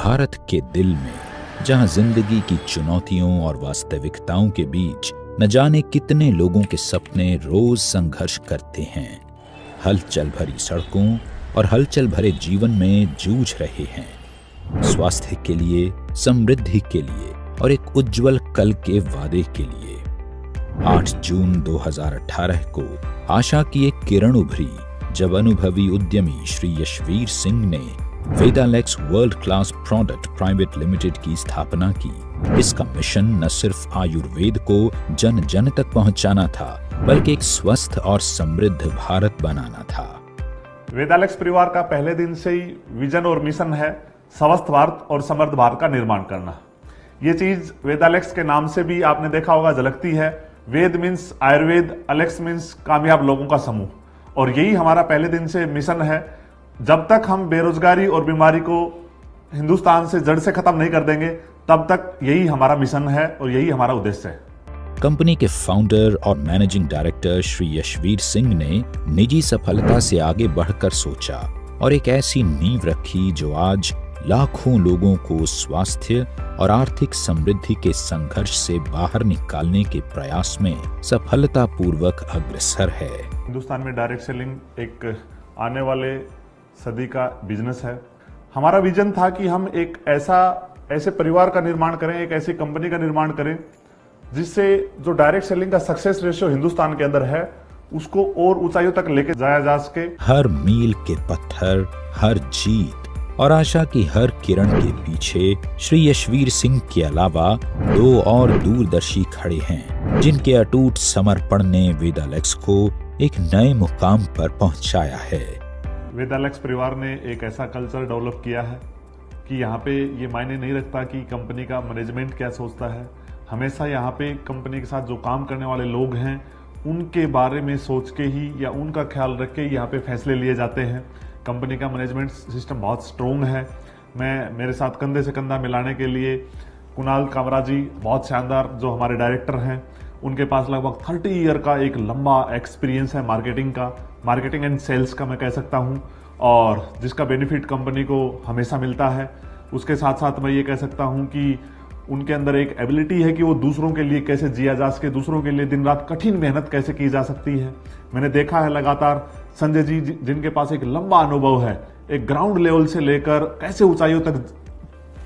भारत के दिल में, जहां जिंदगी की चुनौतियों और वास्तविकताओं के बीच न जाने कितने लोगों के सपने रोज संघर्ष करते हैं, हलचल भरी सड़कों और हलचल भरे जीवन में जूझ रहे हैं, स्वास्थ्य के लिए, समृद्धि के लिए और एक उज्जवल कल के वादे के लिए। 8 जून 2018 को आशा की एक किरण उभरी जब अनुभवी उद्यमी श्री यशवीर सिंह ने Vedalex world class product private limited की स्थापना की। इसका मिशन न सिर्फ आयुर्वेद को जन जन तक पहुंचाना था, बल्कि एक स्वस्थ और समृद्ध भारत बनाना था। वेदालेक्स परिवार का पहले दिन से ही विजन और मिशन है स्वस्थ भारत और समृद्ध भारत का निर्माण करना। ये चीज वेदालेक्स के नाम से भी आपने देखा होगा झलकती है। वेद मीन्स आयुर्वेद, अलेक्स मीन्स कामयाब लोगों का समूह, और यही हमारा पहले दिन से मिशन है। जब तक हम बेरोजगारी और बीमारी को हिंदुस्तान से जड़ से खत्म नहीं कर देंगे, तब तक यही हमारा मिशन है और यही हमारा उद्देश्य है। कंपनी के फाउंडर और मैनेजिंग डायरेक्टर श्री यशवीर सिंह ने निजी सफलता से आगे बढ़कर सोचा और एक ऐसी नींव रखी जो आज लाखों लोगों को स्वास्थ्य और आर्थिक समृद्धि के संघर्ष से बाहर निकालने के प्रयास में सफलतापूर्वक अग्रसर है। हिंदुस्तान में डायरेक्ट सेलिंग एक आने वाले सदी का बिजनेस है। हमारा विजन था कि हम एक ऐसे परिवार का निर्माण करें, एक ऐसी कंपनी का निर्माण करें जिससे जो डायरेक्ट सेलिंग का सक्सेस रेशियो हिंदुस्तान के अंदर है, उसको और ऊंचाइयों तक लेके जाया जा सके। हर मील के पत्थर, हर जीत और आशा की हर किरण के पीछे श्री यशवीर सिंह के अलावा 2 और दूरदर्शी खड़े हैं, जिनके अटूट समर्पण ने वेदालेक्स को एक नए मुकाम पर पहुंचाया है। वेदालेक्स परिवार ने एक ऐसा कल्चर डेवलप किया है कि यहाँ पे ये मायने नहीं रखता कि कंपनी का मैनेजमेंट क्या सोचता है। हमेशा यहाँ पे कंपनी के साथ जो काम करने वाले लोग हैं, उनके बारे में सोच के ही या उनका ख्याल रख के यहाँ पे फैसले लिए जाते हैं। कंपनी का मैनेजमेंट सिस्टम बहुत स्ट्रोंग है। मेरे साथ कंधे से कंधा मिलाने के लिए कुणाल कामरा जी बहुत शानदार जो हमारे डायरेक्टर हैं, उनके पास लगभग 30 ईयर का एक लंबा एक्सपीरियंस है मार्केटिंग एंड सेल्स का मैं कह सकता हूं, और जिसका बेनिफिट कंपनी को हमेशा मिलता है। उसके साथ साथ मैं ये कह सकता हूं कि उनके अंदर एक एबिलिटी है कि वो दूसरों के लिए कैसे जिया जा सके, दूसरों के लिए दिन रात कठिन मेहनत कैसे की जा सकती है। मैंने देखा है लगातार संजय जी जिनके पास एक लंबा अनुभव है, एक ग्राउंड लेवल से लेकर कैसे ऊंचाइयों तक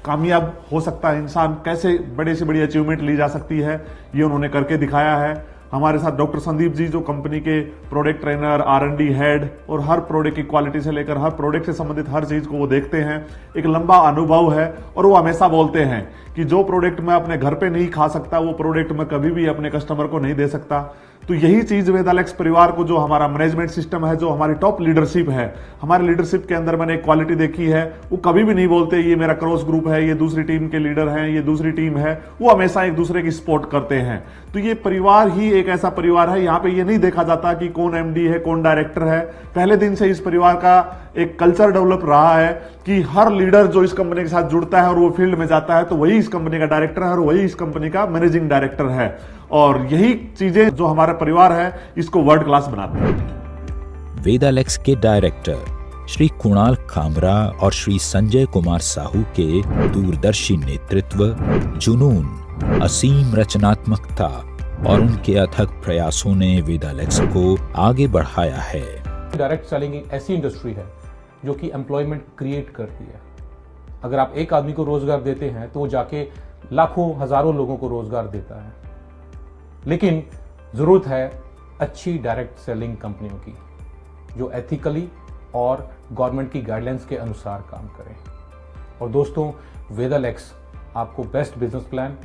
कामयाब हो सकता है इंसान, कैसे बड़े से बड़ी अचीवमेंट ली जा सकती है, ये उन्होंने करके दिखाया है। हमारे साथ डॉक्टर संदीप जी जो कंपनी के प्रोडक्ट ट्रेनर, R&D हेड, और हर प्रोडक्ट की क्वालिटी से लेकर हर प्रोडक्ट से संबंधित हर चीज को वो देखते हैं। एक लंबा अनुभव है और वो हमेशा बोलते हैं कि जो प्रोडक्ट मैं अपने घर पे नहीं खा सकता, वो प्रोडक्ट मैं कभी भी अपने कस्टमर को नहीं दे सकता। तो यही चीज वेदालेक्स परिवार को, जो हमारा मैनेजमेंट सिस्टम है, जो हमारी टॉप लीडरशिप है, हमारे लीडरशिप के अंदर मैंने एक क्वालिटी देखी है, वो कभी भी नहीं बोलते ये मेरा क्रॉस ग्रुप है, ये दूसरी टीम के लीडर हैं, ये दूसरी टीम है। वो हमेशा एक दूसरे की सपोर्ट करते हैं। तो ये परिवार ही एक ऐसा परिवार है, यहाँ पे ये नहीं देखा जाता कि कौन MD है, कौन डायरेक्टर है। पहले दिन से इस परिवार का एक कल्चर डेवलप रहा है कि हर लीडर जो इस कंपनी के साथ जुड़ता है और वो फील्ड में जाता है, तो वही इस कंपनी का डायरेक्टर है और वही इस कंपनी का मैनेजिंग डायरेक्टर है। और यही चीजें जो हमारा परिवार है, इसको वर्ल्ड क्लास बनाते हैं। वेदालेक्स के डायरेक्टर श्री कुणाल कामरा और श्री संजय कुमार साहू के दूरदर्शी नेतृत्व, जुनून, असीम रचनात्मकता और उनके अथक प्रयासों ने वेदालेक्स को आगे बढ़ाया है। डायरेक्ट सेलिंग एक ऐसी इंडस्ट्री है जो कि एम्प्लॉयमेंट क्रिएट करती है। अगर आप एक आदमी को रोजगार देते हैं तो वो जाके लाखों हजारों लोगों को रोजगार देता है। लेकिन जरूरत है अच्छी डायरेक्ट सेलिंग कंपनियों की जो एथिकली और गवर्नमेंट की गाइडलाइंस के अनुसार काम करें। और दोस्तों, वेदालेक्स आपको बेस्ट बिजनेस प्लान,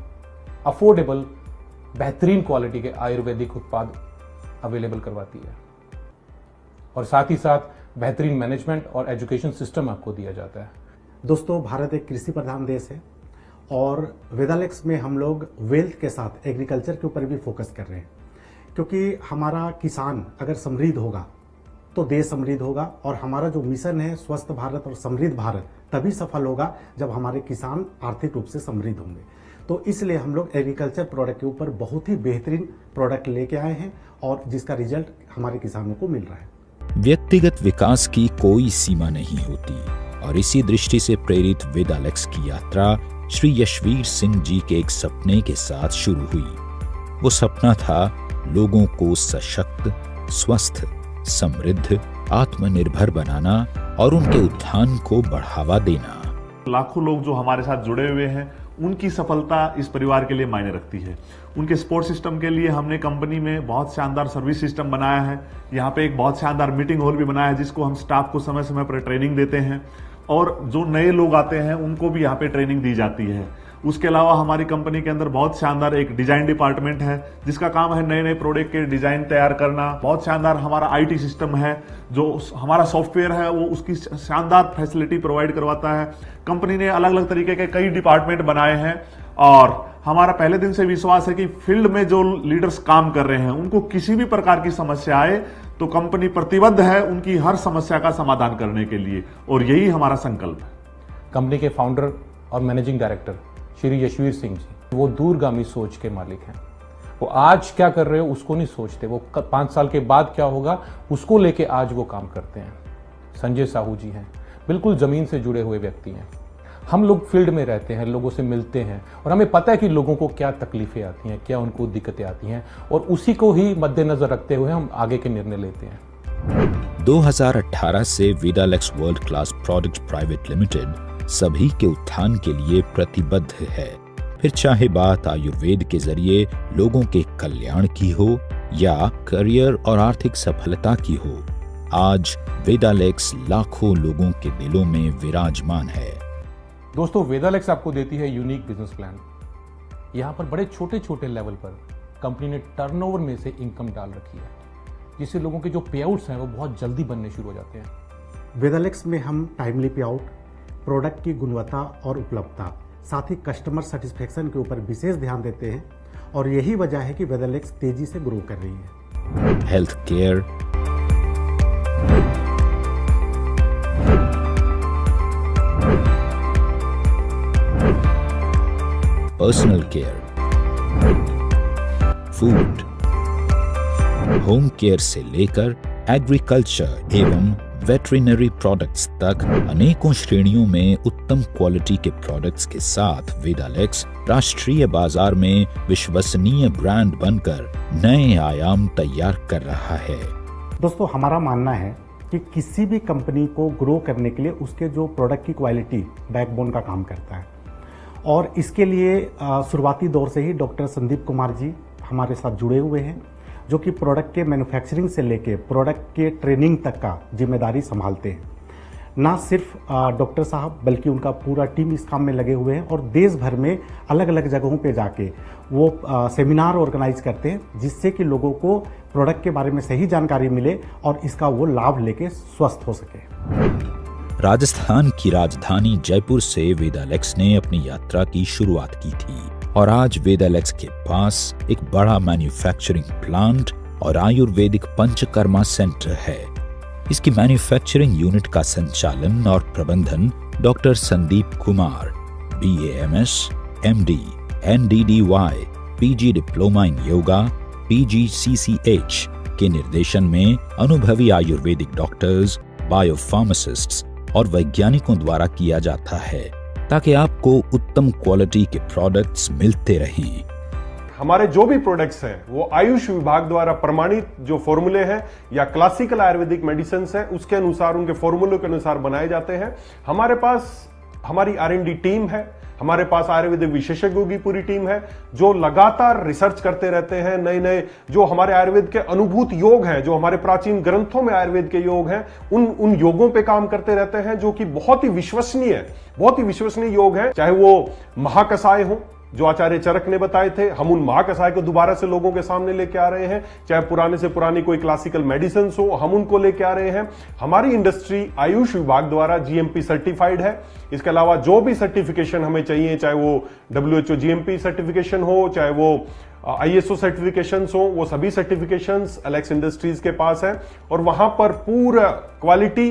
अफोर्डेबल, बेहतरीन क्वालिटी के आयुर्वेदिक उत्पाद अवेलेबल करवाती है, और साथ ही साथ बेहतरीन मैनेजमेंट और एजुकेशन सिस्टम आपको दिया जाता है। दोस्तों, भारत एक कृषि प्रधान देश है और वेदालेक्स में हम लोग वेल्थ के साथ एग्रीकल्चर के ऊपर भी फोकस कर रहे हैं, क्योंकि हमारा किसान अगर समृद्ध होगा तो देश समृद्ध होगा, और हमारा जो मिशन है स्वस्थ भारत और समृद्ध भारत तभी सफल होगा जब हमारे किसान आर्थिक रूप से समृद्ध होंगे। तो इसलिए हम लोग एग्रीकल्चर प्रोडक्ट के ऊपर बहुत ही बेहतरीन प्रोडक्ट लेके आए हैं और जिसका रिजल्ट हमारे किसानों को मिल रहा है। व्यक्तिगत विकास की कोई सीमा नहीं होती, और इसी दृष्टि से प्रेरित वेदालेक्स की यात्रा श्री यशवीर सिंह जी के एक सपने के साथ शुरू हुई। वो सपना था लोगों को सशक्त, स्वस्थ, समृद्ध, आत्मनिर्भर बनाना और उनके उत्थान को बढ़ावा देना। लाखों लोग जो हमारे साथ जुड़े हुए हैं, उनकी सफलता इस परिवार के लिए मायने रखती है। उनके सपोर्ट सिस्टम के लिए हमने कंपनी में बहुत शानदार सर्विस सिस्टम बनाया है। यहाँ पे एक बहुत शानदार मीटिंग हॉल भी बनाया है, जिसको हम स्टाफ को समय समय पर ट्रेनिंग देते हैं और जो नए लोग आते हैं उनको भी यहाँ पे ट्रेनिंग दी जाती है। उसके अलावा हमारी कंपनी के अंदर बहुत शानदार एक डिजाइन डिपार्टमेंट है, जिसका काम है नए नए प्रोडक्ट के डिजाइन तैयार करना। बहुत शानदार हमारा आईटी सिस्टम है, जो हमारा सॉफ्टवेयर है वो उसकी शानदार फैसिलिटी प्रोवाइड करवाता है। कंपनी ने अलग अलग तरीके के कई डिपार्टमेंट बनाए हैं और हमारा पहले दिन से विश्वास है कि फील्ड में जो लीडर्स काम कर रहे हैं उनको किसी भी प्रकार की समस्या आए तो कंपनी प्रतिबद्ध है उनकी हर समस्या का समाधान करने के लिए, और यही हमारा संकल्प है। कंपनी के फाउंडर और मैनेजिंग डायरेक्टर श्री यशवीर सिंह जी, वो दूरगामी सोच के मालिक हैं। वो आज क्या कर रहे हो उसको नहीं सोचते, वो 5 साल के बाद क्या होगा उसको लेके आज वो काम करते हैं। संजय साहू जी हैं, बिल्कुल जमीन से जुड़े हुए व्यक्ति हैं। हम लोग फील्ड में रहते हैं, लोगों से मिलते हैं और हमें पता है कि लोगों को क्या तकलीफें आती हैं, क्या उनको दिक्कतें आती हैं, और उसी को ही मद्देनजर रखते हुए हम आगे के निर्णय लेते हैं। 2018 से Vedalex world class product private limited सभी के उत्थान के लिए प्रतिबद्ध है। फिर चाहे बात आयुर्वेद के जरिए लोगों के कल्याण की हो या करियर और आर्थिक सफलता की हो, आज वेदालेक्स लाखों लोगों के दिलों में विराजमान है। दोस्तों, वेदालेक्स आपको देती है यूनिक बिजनेस प्लान। यहाँ पर बड़े छोटे छोटे लेवल पर कंपनी ने टर्नओवर में से इनकम डाल रखी है, जिससे लोगों के जो पे आउट्स हैं वो बहुत जल्दी बनने शुरू हो जाते हैं। वेदालेक्स में हम टाइमली पे आउट, प्रोडक्ट की गुणवत्ता और उपलब्धता, साथ ही कस्टमर सेटिस्फेक्शन के ऊपर विशेष ध्यान देते हैं और यही वजह है कि वेदालेक्स तेजी से ग्रो कर रही है। Health care, personal care, food, home care से लेकर एग्रीकल्चर एवं वेटरिनरी प्रोडक्ट्स तक अनेकों श्रेणियों में उत्तम क्वालिटी के प्रोडक्ट्स के साथ वेदालेक्स राष्ट्रीय बाजार में विश्वसनीय ब्रांड बनकर नए आयाम तैयार कर रहा है। दोस्तों, हमारा मानना है कि किसी भी कंपनी को ग्रो करने के लिए उसके जो प्रोडक्ट की क्वालिटी बैकबोन का काम करता है, और इसके लिए शुरुआती दौर से ही डॉक्टर संदीप कुमार जी हमारे साथ जुड़े हुए हैं, जो कि प्रोडक्ट के मैन्युफैक्चरिंग से लेके प्रोडक्ट के ट्रेनिंग तक का जिम्मेदारी संभालते हैं। ना सिर्फ डॉक्टर साहब बल्कि उनका पूरा टीम इस काम में लगे हुए हैं और देश भर में अलग अलग जगहों पे जाके वो सेमिनार ऑर्गेनाइज करते हैं, जिससे कि लोगों को प्रोडक्ट के बारे में सही जानकारी मिले और इसका वो लाभ लेके स्वस्थ हो सके। राजस्थान की राजधानी जयपुर से वेदालेक्स ने अपनी यात्रा की शुरुआत की थी और आज वेदालेक्स के पास एक बड़ा मैन्युफैक्चरिंग प्लांट और आयुर्वेदिक पंचकर्मा सेंटर है। इसकी मैन्युफैक्चरिंग यूनिट का संचालन और प्रबंधन doctor Sandeep Kumar, BAMS, MD, NDDY, PG diploma in yoga, PGCCH के निर्देशन में अनुभवी आयुर्वेदिक डॉक्टर्स, बायोफार्मासिस्ट्स और वैज्ञानिकों द्वारा किया जाता है, ताकि आपको उत्तम क्वालिटी के प्रोडक्ट्स मिलते रहें। हमारे जो भी प्रोडक्ट्स हैं वो आयुष विभाग द्वारा प्रमाणित जो फॉर्मूले हैं या क्लासिकल आयुर्वेदिक मेडिसिन हैं उसके अनुसार, उनके फॉर्मूलों के अनुसार बनाए जाते हैं। हमारे पास हमारी R&D टीम है, हमारे पास आयुर्वेदिक विशेषज्ञों की पूरी टीम है जो लगातार रिसर्च करते रहते हैं। नए नए जो हमारे आयुर्वेद के अनुभूत योग हैं, जो हमारे प्राचीन ग्रंथों में आयुर्वेद के योग हैं, उन योगों पे काम करते रहते हैं, जो कि बहुत ही विश्वसनीय योग हैं। चाहे वो महाकषाय हो जो आचार्य चरक ने बताए थे, हम उन महाकषाय को दोबारा से लोगों के सामने लेके आ रहे हैं। चाहे पुराने से पुरानी कोई क्लासिकल मेडिसिन हो, हम उनको लेके आ रहे हैं। हमारी इंडस्ट्री आयुष विभाग द्वारा GMP सर्टिफाइड है। इसके अलावा जो भी सर्टिफिकेशन हमें चाहिए, चाहे वो WHO GMP सर्टिफिकेशन हो, चाहे वो ISO सर्टिफिकेशन हो, वो सभी सर्टिफिकेशंस एलेक्स इंडस्ट्रीज के पास है। और वहां पर पूरा क्वालिटी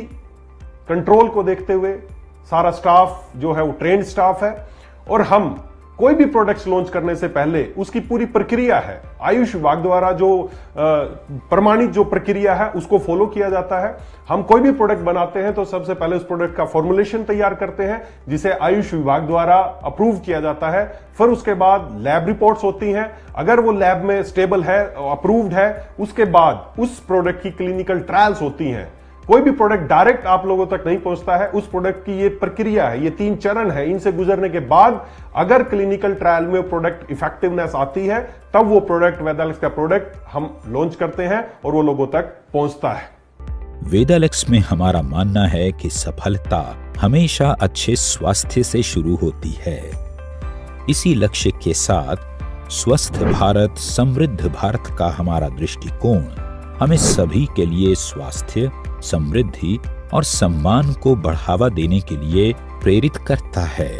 कंट्रोल को देखते हुए सारा स्टाफ जो है वो ट्रेंड स्टाफ है। और हम कोई भी प्रोडक्ट्स लॉन्च करने से पहले उसकी पूरी प्रक्रिया है, आयुष विभाग द्वारा जो प्रमाणित जो प्रक्रिया है उसको फॉलो किया जाता है। हम कोई भी प्रोडक्ट बनाते हैं तो सबसे पहले उस प्रोडक्ट का फॉर्मुलेशन तैयार करते हैं जिसे आयुष विभाग द्वारा अप्रूव किया जाता है। फिर उसके बाद लैब रिपोर्ट्स होती हैं, अगर वो लैब में स्टेबल है, अप्रूव्ड है, उसके बाद उस प्रोडक्ट की क्लिनिकल ट्रायल्स होती हैं। कोई भी प्रोडक्ट डायरेक्ट आप लोगों तक नहीं पहुंचता है, उस प्रोडक्ट की ये प्रक्रिया है, ये 3 चरण है, इनसे गुजरने के बाद अगर क्लिनिकल ट्रायल में प्रोडक्ट इफेक्टिवनेस आती है तब वो प्रोडक्ट वेदालेक्स का प्रोडक्ट हम लॉन्च करते हैं और वो लोगों तक पहुंचता है। वेदालेक्स में हमारा मानना है कि सफलता हमेशा अच्छे स्वास्थ्य से शुरू होती है। इसी लक्ष्य के साथ स्वस्थ भारत समृद्ध भारत का हमारा दृष्टिकोण हमें सभी के लिए स्वास्थ्य, समृद्धि और सम्मान को बढ़ावा देने के लिए प्रेरित करता है।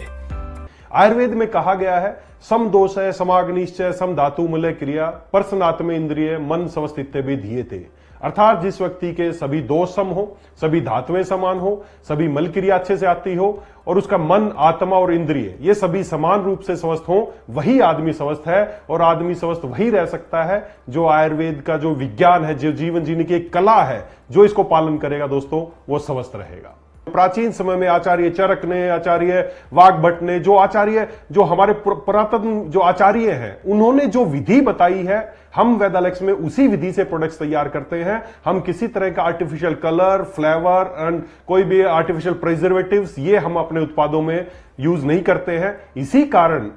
आयुर्वेद में कहा गया है, सम दोष है समाग्निश्चय सम धातु मलय क्रिया परसनात्म इंद्रिय मन स्वस्थित्य भी धीयते। अर्थात जिस व्यक्ति के सभी दोष सम हो, सभी धातुएं समान हो, सभी मल क्रिया अच्छे से आती हो और उसका मन, आत्मा और इंद्रिय ये सभी समान रूप से स्वस्थ हो, वही आदमी स्वस्थ है। और आदमी स्वस्थ वही रह सकता है जो आयुर्वेद का जो विज्ञान है, जो जीवन जीने की एक कला है, जो इसको पालन करेगा दोस्तों वो स्वस्थ रहेगा। प्राचीन समय में आचार्य चरक ने, आचार्य वाग्भट ने, जो हमारे पुरातन जो आचार्य हैं, उन्होंने जो विधि बताई है, हम वेदालेक्स में उसी विधि से प्रोडक्ट्स तैयार करते हैं। हम किसी तरह का आर्टिफिशियल कलर, फ्लेवर एंड कोई भी आर्टिफिशियल प्रिजर्वेटिव्स ये हम अपने उत्पादों में यूज नहीं करते हैं। इसी कारण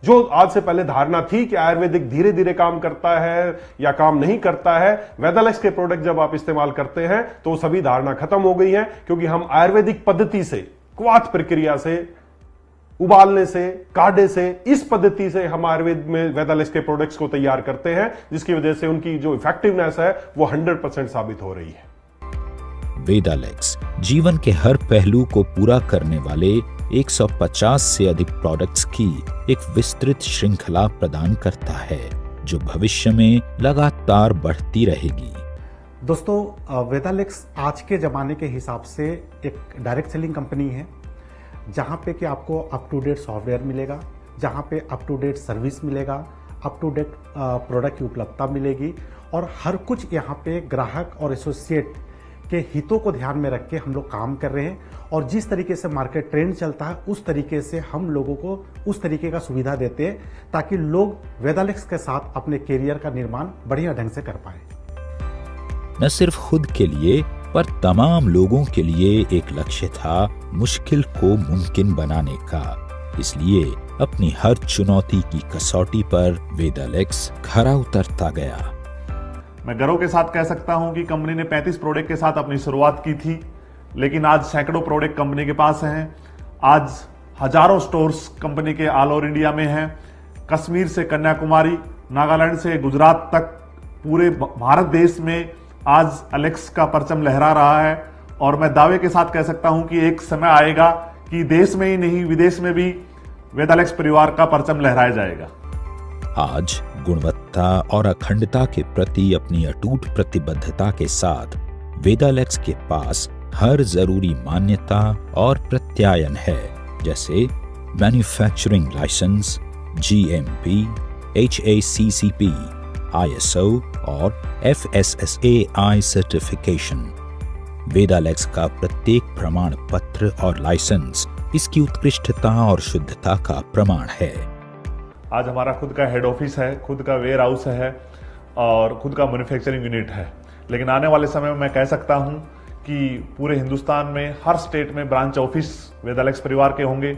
जो आज से पहले धारणा थी कि आयुर्वेदिक धीरे धीरे काम करता है या काम नहीं करता है, वेदालेक्स के प्रोडक्ट जब आप इस्तेमाल करते हैं तो सभी धारणा खत्म हो गई है, क्योंकि हम आयुर्वेदिक पद्धति से, क्वाथ प्रक्रिया से, उबालने से, काढ़े से, इस पद्धति से हम आयुर्वेद में वेदालेक्स के प्रोडक्ट्स को तैयार करते हैं, जिसकी वजह से उनकी जो इफेक्टिवनेस है वो 100% साबित हो रही है। वेदालेक्स जीवन के हर पहलू को पूरा करने वाले 150 से अधिक प्रोडक्ट्स की एक विस्तृत श्रृंखला प्रदान करता है जो भविष्य में लगातार बढ़ती रहेगी। दोस्तों, वेदालेक्स आज के ज़माने के हिसाब से एक डायरेक्ट सेलिंग कंपनी है, जहाँ पे कि आपको अप टू डेट सॉफ्टवेयर मिलेगा, जहाँ पे अप टू डेट सर्विस मिलेगा, अप टू डेट प्रोडक्ट की उपलब्धता मिलेगी और हर कुछ यहाँ पे ग्राहक और एसोसिएट के हितों को ध्यान में रख के हम लोग काम कर रहे हैं। और जिस तरीके से मार्केट ट्रेंड चलता है उस तरीके से हम लोगों को उस तरीके का सुविधा देते हैं ताकि लोग वेदालेक्स के साथ अपने कैरियर का निर्माण बढ़िया ढंग से कर पाए। न सिर्फ खुद के लिए पर तमाम लोगों के लिए एक लक्ष्य था मुश्किल को मुमकिन बनाने का। इसलिए अपनी हर चुनौती की कसौटी पर वेदालेक्स खरा उतरता गया। मैं गर्व के साथ कह सकता हूं कि कंपनी ने 35 प्रोडक्ट के साथ अपनी शुरुआत की थी, लेकिन आज सैकड़ों प्रोडक्ट कंपनी के पास हैं। आज हजारों स्टोर्स कंपनी के ऑल ओवर इंडिया में हैं। कश्मीर से कन्याकुमारी, नागालैंड से गुजरात तक पूरे भारत देश में आज एलेक्स का परचम लहरा रहा है। और मैं दावे के साथ कह सकता हूं कि एक समय आएगा कि देश में ही नहीं विदेश में भी वेदालेक्स परिवार का परचम लहराया जाएगा। आज गुणवत्ता और अखंडता के प्रति अपनी अटूट प्रतिबद्धता के साथ वेदालेक्स के पास हर जरूरी मान्यता और प्रत्यायन है, जैसे manufacturing licence, GMP, HACCP, ISO और FSSAI सर्टिफिकेशन। वेदालेक्स का प्रत्येक प्रमाण पत्र और लाइसेंस इसकी उत्कृष्टता और शुद्धता का प्रमाण है। आज हमारा खुद का हेड ऑफिस है, खुद का वेयर हाउस है और खुद का मैन्युफैक्चरिंग यूनिट है। लेकिन आने वाले समय में मैं कह सकता हूं कि पूरे हिंदुस्तान में हर स्टेट में ब्रांच ऑफिस वेदालेक्स परिवार के होंगे,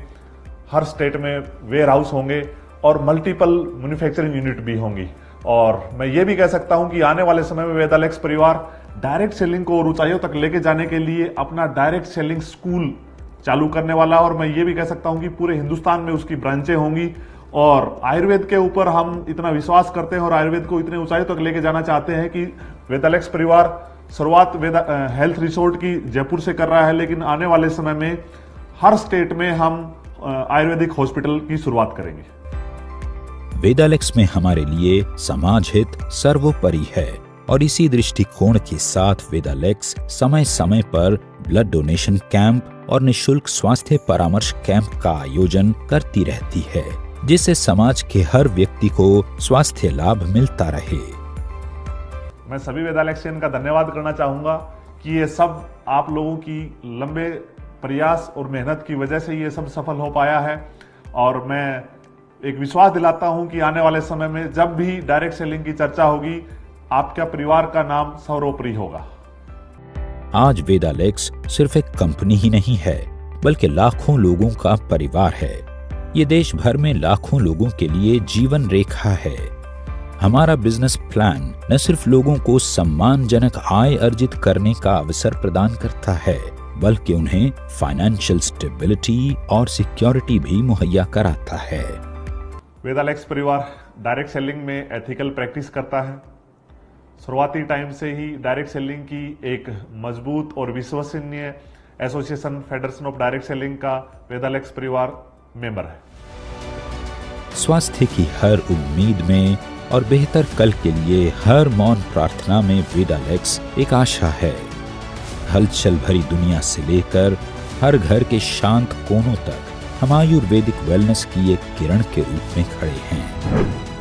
हर स्टेट में वेयर हाउस होंगे और मल्टीपल मैन्युफैक्चरिंग यूनिट भी होंगी। और मैं ये भी कह सकता हूं कि आने वाले समय में वेदालेक्स परिवार डायरेक्ट सेलिंग को और ऊंचाइयों तक लेके जाने के लिए अपना डायरेक्ट सेलिंग स्कूल चालू करने वाला है। और मैं ये भी कह सकता हूं कि पूरे हिंदुस्तान में उसकी ब्रांचें होंगी। और आयुर्वेद के ऊपर हम इतना विश्वास करते हैं और आयुर्वेद को इतने ऊंचाइयों तक लेके जाना चाहते हैं कि वेदालेक्स परिवार शुरुआत हेल्थ रिसोर्ट की जयपुर से कर रहा है, लेकिन आने वाले समय में हर स्टेट में हम आयुर्वेदिक हॉस्पिटल की शुरुआत करेंगे। वेदालेक्स में हमारे लिए समाज हित सर्वोपरि है और इसी दृष्टिकोण के साथ वेदालेक्स समय समय पर ब्लड डोनेशन कैंप और निःशुल्क स्वास्थ्य परामर्श कैंप का आयोजन करती रहती है, जिससे समाज के हर व्यक्ति को स्वास्थ्य लाभ मिलता रहे। मैं सभी वेदालेक्सियन का धन्यवाद करना चाहूँगा कि ये सब आप लोगों की लंबे प्रयास और मेहनत की वजह से ये सब सफल हो पाया है। और मैं एक विश्वास दिलाता हूं कि आने वाले समय में जब भी डायरेक्ट सेलिंग की चर्चा होगी, आपका परिवार का नाम सर्वोपरि होगा। आज वेदालेक्स सिर्फ एक कंपनी ही नहीं है, बल्कि लाखों लोगों का परिवार है। ये देश भर में लाखों लोगों के लिए जीवन रेखा है। हमारा बिजनेस प्लान न सिर्फ लोगों को सम्मानजनक आय अर्जित करने का अवसर प्रदान करता है, बल्कि उन्हें फाइनेंशियल स्टेबिलिटी और सिक्योरिटी भी मुहैया कराता है। वेदालेक्स परिवार डायरेक्ट सेलिंग में एथिकल प्रैक्टिस करता है। शुरुआती टाइम से ही डायरेक्ट सेलिंग की एक मजबूत और विश्वसनीय association federation of direct selling का वेदालेक्स परिवार मेंबर है। स्वास्थ्य की हर उम्मीद में और बेहतर कल के लिए हर मौन प्रार्थना में वेदालेक्स एक आशा है। हलचल भरी दुनिया से लेकर हर घर के शांत कोनों तक हम आयुर्वेदिक वेलनेस की एक किरण के रूप में खड़े हैं।